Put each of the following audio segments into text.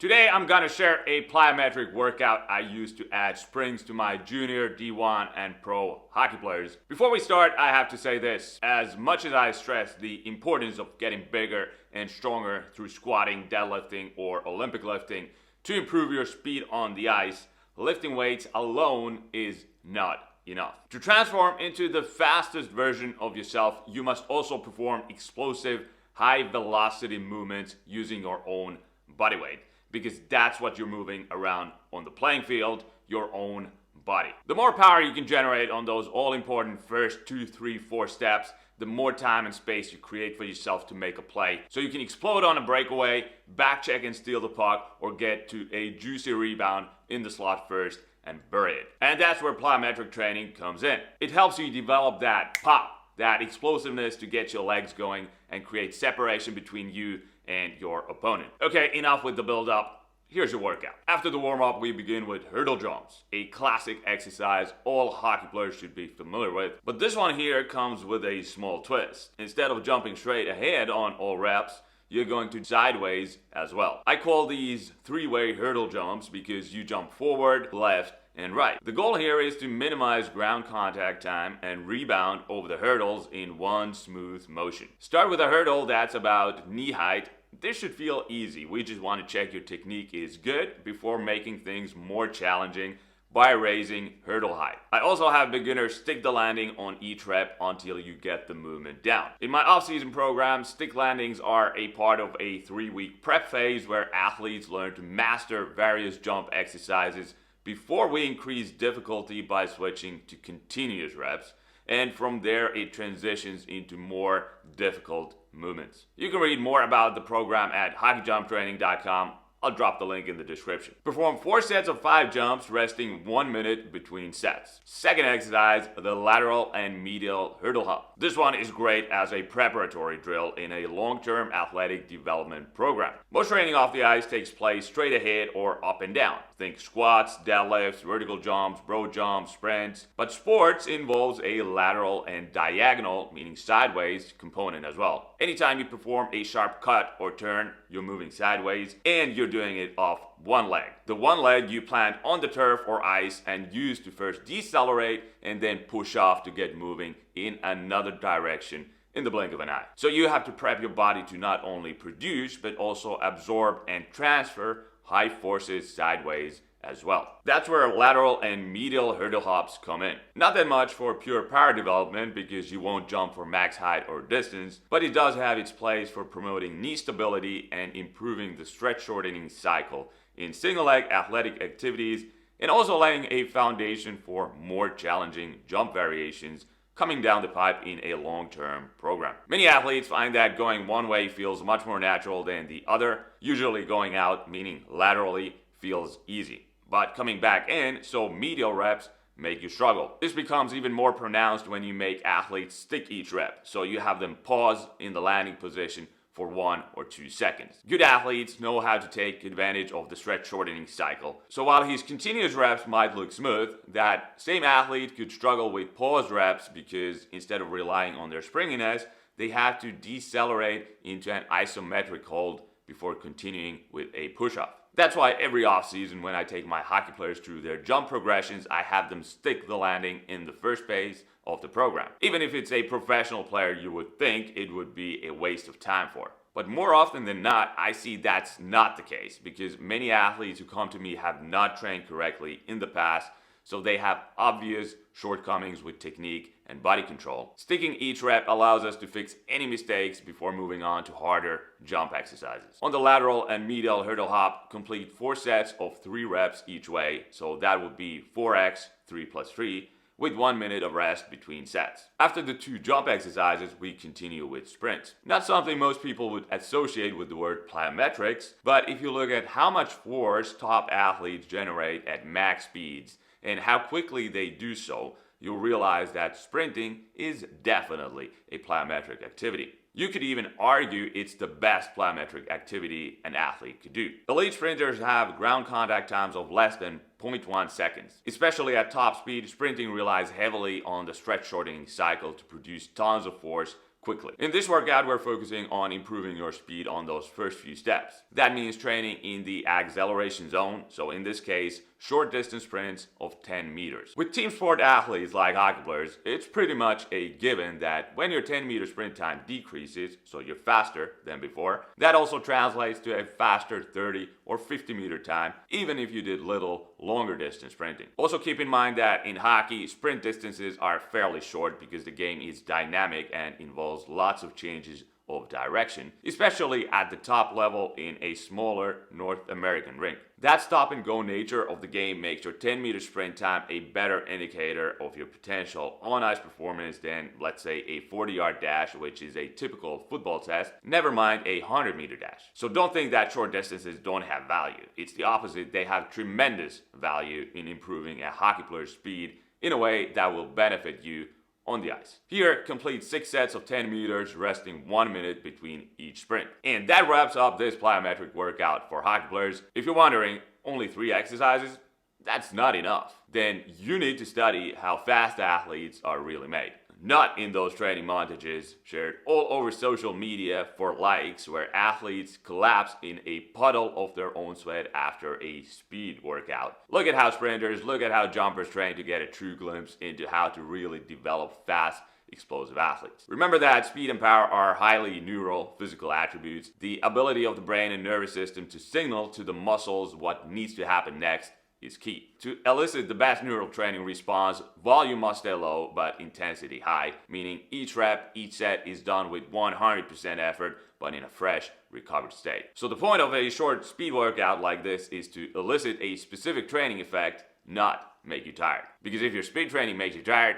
Today I'm gonna share a plyometric workout I used to add springs to my junior, D1 and pro hockey players. Before we start, I have to say this. As much as I stress the importance of getting bigger and stronger through squatting, deadlifting or Olympic lifting to improve your speed on the ice, lifting weights alone is not enough. To transform into the fastest version of yourself, you must also perform explosive, high velocity movements using your own body weight, because that's what you're moving around on the playing field, your own body. The more power you can generate on those all-important first 2, 3, 4 steps, the more time and space you create for yourself to make a play. So you can explode on a breakaway, back check and steal the puck, or get to a juicy rebound in the slot first and bury it. And that's where plyometric training comes in. It helps you develop that pop, that explosiveness to get your legs going and create separation between you and your opponent. Okay, enough with the build-up. Here's your workout. After the warm-up, we begin with hurdle jumps, a classic exercise all hockey players should be familiar with. But this one here comes with a small twist. Instead of jumping straight ahead on all reps, you're going to sideways as well. I call these three-way hurdle jumps because you jump forward, left, and right. The goal here is to minimize ground contact time and rebound over the hurdles in one smooth motion. Start with a hurdle that's about knee height. This should feel easy. We just want to check your technique is good before making things more challenging by raising hurdle height. I also have beginners stick the landing on each rep until you get the movement down. In my off-season program, stick landings are a part of a 3-week prep phase where athletes learn to master various jump exercises before we increase difficulty by switching to continuous reps, and from there it transitions into more difficult movements. You can read more about the program at hockeyjumptraining.com. I'll drop the link in the description. Perform 4 sets of 5 jumps, resting 1 minute between sets. Second exercise, the lateral and medial hurdle hop. This one is great as a preparatory drill in a long-term athletic development program. Most training off the ice takes place straight ahead or up and down. Think squats, deadlifts, vertical jumps, broad jumps, sprints. But sports involves a lateral and diagonal, meaning sideways, component as well. Anytime you perform a sharp cut or turn, you're moving sideways and you're doing it off one leg. The one leg you plant on the turf or ice and use to first decelerate and then push off to get moving in another direction in the blink of an eye. So you have to prep your body to not only produce but also absorb and transfer high forces sideways as well. That's where lateral and medial hurdle hops come in. Not that much for pure power development because you won't jump for max height or distance, but it does have its place for promoting knee stability and improving the stretch shortening cycle in single leg athletic activities, and also laying a foundation for more challenging jump variations coming down the pipe in a long-term program. Many athletes find that going one way feels much more natural than the other. Usually going out, meaning laterally, feels easy. But coming back in, so medial reps make you struggle. This becomes even more pronounced when you make athletes stick each rep, so you have them pause in the landing position for 1 or 2 seconds. Good athletes know how to take advantage of the stretch shortening cycle. So while his continuous reps might look smooth, that same athlete could struggle with pause reps because instead of relying on their springiness, they have to decelerate into an isometric hold before continuing with a push-up. That's why every offseason when I take my hockey players through their jump progressions, I have them stick the landing in the first phase of the program. Even if it's a professional player, you would think it would be a waste of time for. But more often than not, I see that's not the case because many athletes who come to me have not trained correctly in the past, so they have obvious shortcomings with technique and body control. Sticking each rep allows us to fix any mistakes before moving on to harder jump exercises. On the lateral and medial hurdle hop, complete 4 sets of 3 reps each way, so that would be 4x, 3 plus 3, with 1 minute of rest between sets. After the 2 jump exercises, we continue with sprints. Not something most people would associate with the word plyometrics, but if you look at how much force top athletes generate at max speeds and how quickly they do so, you'll realize that sprinting is definitely a plyometric activity. You could even argue it's the best plyometric activity an athlete could do. Elite sprinters have ground contact times of less than 0.1 seconds. Especially at top speed, sprinting relies heavily on the stretch shortening cycle to produce tons of force quickly. In this workout, we're focusing on improving your speed on those first few steps. That means training in the acceleration zone, so in this case, short distance sprints of 10 meters. With team sport athletes like hockey players, it's pretty much a given that when your 10-meter sprint time decreases, so you're faster than before, that also translates to a faster 30 or 50-meter time, even if you did little longer distance sprinting. Also keep in mind that in hockey, sprint distances are fairly short because the game is dynamic and involves lots of changes of direction, especially at the top level in a smaller North American rink. That stop-and-go nature of the game makes your 10-meter sprint time a better indicator of your potential on-ice performance than, let's say, a 40-yard dash, which is a typical football test, never mind a 100-meter dash. So don't think that short distances don't have value. It's the opposite. They have tremendous value in improving a hockey player's speed in a way that will benefit you on the ice. Here, complete 6 sets of 10 meters, resting 1 minute between each sprint. And that wraps up this plyometric workout for hockey players. If you're wondering, only 3 exercises? That's not enough. Then you need to study how fast athletes are really made. Not in those training montages shared all over social media for likes, where athletes collapse in a puddle of their own sweat after a speed workout. Look at how sprinters, look at how jumpers train to get a true glimpse into how to really develop fast, explosive athletes. Remember that speed and power are highly neural physical attributes. The ability of the brain and nervous system to signal to the muscles what needs to happen next is key. To elicit the best neural training response, volume must stay low but intensity high, meaning each rep, each set is done with 100% effort but in a fresh, recovered state. So the point of a short speed workout like this is to elicit a specific training effect, not make you tired. Because if your speed training makes you tired,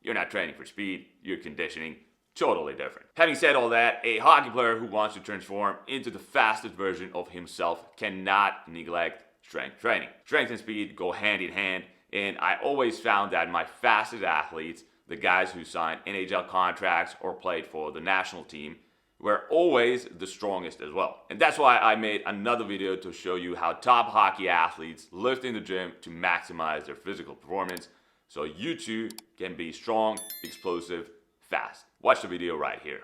you're not training for speed, you're conditioning. Totally different. Having said all that, a hockey player who wants to transform into the fastest version of himself cannot neglect strength training. Strength and speed go hand in hand, and I always found that my fastest athletes, the guys who signed NHL contracts or played for the national team, were always the strongest as well. And that's why I made another video to show you how top hockey athletes lift in the gym to maximize their physical performance, so you too can be strong, explosive, fast. Watch the video right here.